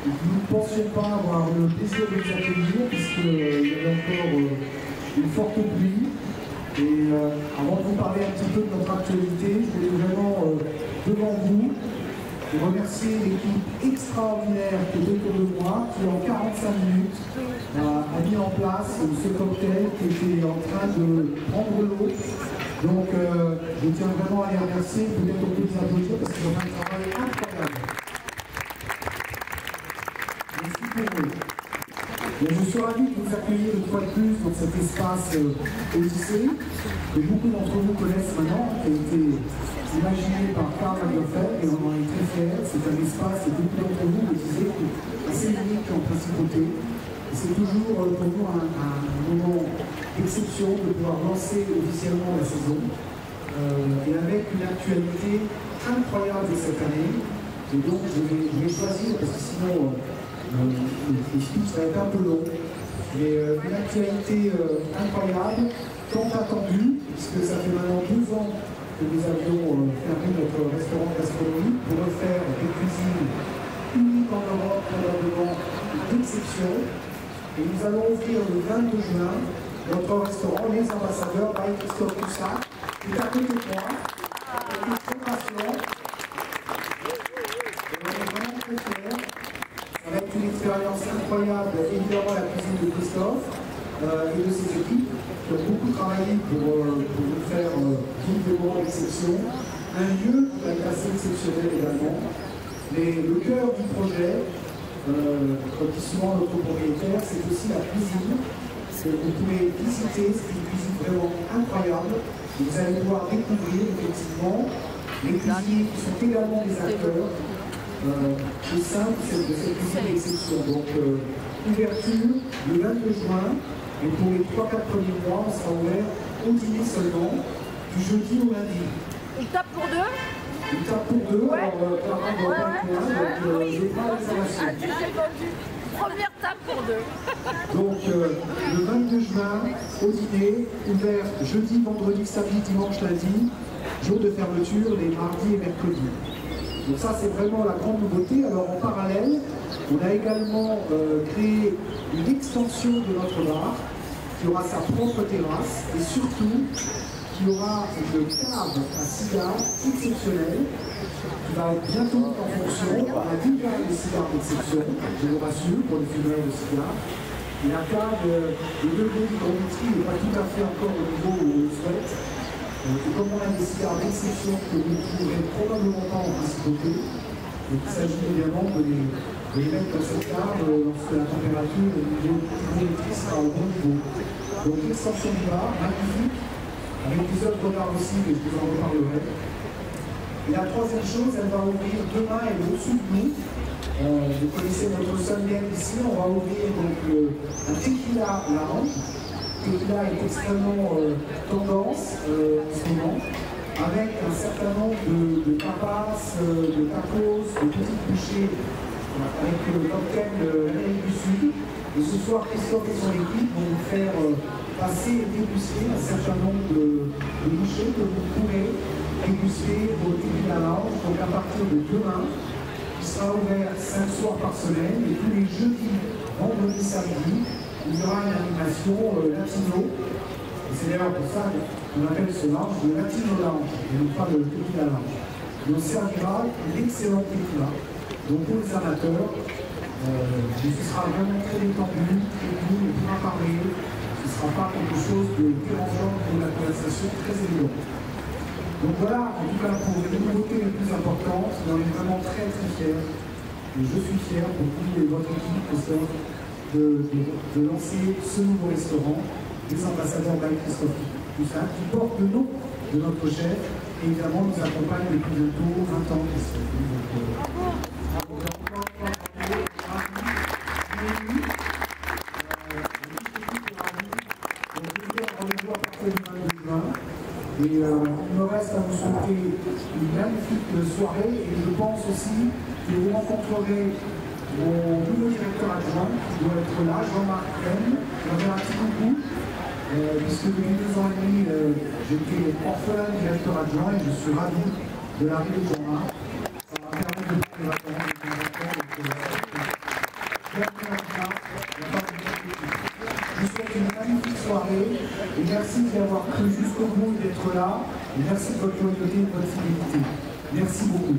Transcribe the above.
nous ne pensions pas avoir le plaisir de vous accueillir puisqu'il y avait encore une forte pluie. Et avant de vous parler un petit peu de notre actualité, je voulais vraiment, devant vous, remercier l'équipe extraordinaire qui est autour de moi, qui en 45 minutes a mis en place ce cocktail qui était en train de prendre l'eau. Donc je tiens vraiment à les remercier, peut-être on peut les applaudir parce qu'ils ont fait un travail incroyable. Merci pour eux. Donc, je suis ravi de vous accueillir une fois de plus dans cet espace Odyssée, que beaucoup d'entre vous connaissent maintenant, qui a été imaginé par Karl Lagerfeld et on en est très fiers. C'est un espace, et beaucoup d'entre vous le disaient, assez unique en principauté. Et c'est toujours pour nous un moment d'exception de pouvoir lancer officiellement la saison et avec une actualité incroyable cette année. Et donc je vais choisir, parce que sinon le speech va être un peu long, mais une actualité incroyable, tant attendue, puisque ça fait maintenant 12 ans que nous avions fermé notre restaurant gastronomique pour refaire des cuisines uniques en Europe, probablement d'exception. Et nous allons ouvrir le 22 juin notre restaurant Les Ambassadeurs by Christophe Poussac, qui est à côté de moi, avec une fondation. Et on est vraiment très fiers. Ça va être une expérience incroyable, évidemment la cuisine de Christophe et de ses équipes, qui ont beaucoup travaillé pour nous faire vivre des moments d'exception. Un lieu qui va être assez exceptionnel également. Mais le cœur du projet, comme dit souvent notre propriétaire, c'est aussi la cuisine. Que vous pouvez visiter, c'est une cuisine vraiment incroyable. Vous allez pouvoir découvrir effectivement les cuisiniers qui sont également des acteurs au sein de cette cuisine d'exception. Donc ouverture le 22 juin et pour les 3-4 premiers mois, on sera ouvert au dîner seulement, du jeudi au lundi. Une table pour deux? Une table pour deux, ouais. Alors Clara doit pas être loin, donc je n'ai pas la réservation. Première table pour deux. Donc le 22 juin, au dîner, ouvert jeudi, vendredi, samedi, dimanche, lundi, jour de fermeture les mardis et mercredis. Donc ça c'est vraiment la grande nouveauté. Alors en parallèle, on a également créé une extension de notre bar qui aura sa propre terrasse et surtout qui aura une cave à cigares exceptionnelle qui va être bientôt mise en fonction. On a déjà des cigares d'exception, je vous rassure, pour les fumeurs de cigares. Et la cave, le degré d'hygrométrie n'est pas tout à fait encore au niveau où on le souhaite. Et comme on a des cigares d'exception que vous ne trouverez probablement pas en principauté, il s'agit évidemment de les mettre dans cette cave lorsque la température et le niveau d'hygrométrie sera au bon niveau. Donc l'extension du bar, magnifique, avec des œuvres d'art aussi, mais je vous en reparlerai. Et la troisième chose, elle va ouvrir demain, elle est au-dessus de nous. Vous connaissez notre Sunday ici, on va ouvrir donc un tequila lounge. Tequila est extrêmement tendance en ce moment, avec un certain nombre de tapas, de tacos, de petites bouchées, avec le cocktail l'Amérique du Sud. Et ce soir, Christophe et son équipe vont vous faire passer et déguster un certain nombre de bouchées que vous pourrez déguster au Tequila Lounge. Donc à partir de demain, il sera ouvert 5 soirs par semaine et tous les jeudis, vendredis, samedi, il y aura une animation latino. Et c'est d'ailleurs pour ça qu'on appelle ce lounge le Latino Lounge et non pas le Tequila Lounge. Et on servira l'excellent tequila. Donc pour les amateurs, ce sera vraiment très détendu, très cool, bien parlé. Ce ne sera pas quelque chose de dérangeant pour la conversation, très évident. Donc voilà, en tout cas pour les nouveautés les plus importantes, on est vraiment très très fiers. Et je suis fier pour vous et votre équipe, Christophe, de lancer ce nouveau restaurant, les Ambassadeurs by Christophe Poussac, qui porte le nom de notre chef et évidemment nous accompagne depuis bientôt 20 ans, Christophe. Et il me reste à vous souhaiter une magnifique soirée et je pense aussi que vous rencontrerez mon nouveau directeur adjoint qui doit être là, Jean-Marc M. J'avais un petit coucou, puisque depuis 2 ans et demi, j'étais orphelin de directeur adjoint et je suis ravi de l'arrivée de Jean-Marc. Ça m'a permis de prendre les vacances avec mes enfants. Je vous souhaite une magnifique soirée et merci d'y avoir cru jusqu'au bout et d'être là. Et merci de votre loyauté et de votre fidélité. Merci beaucoup.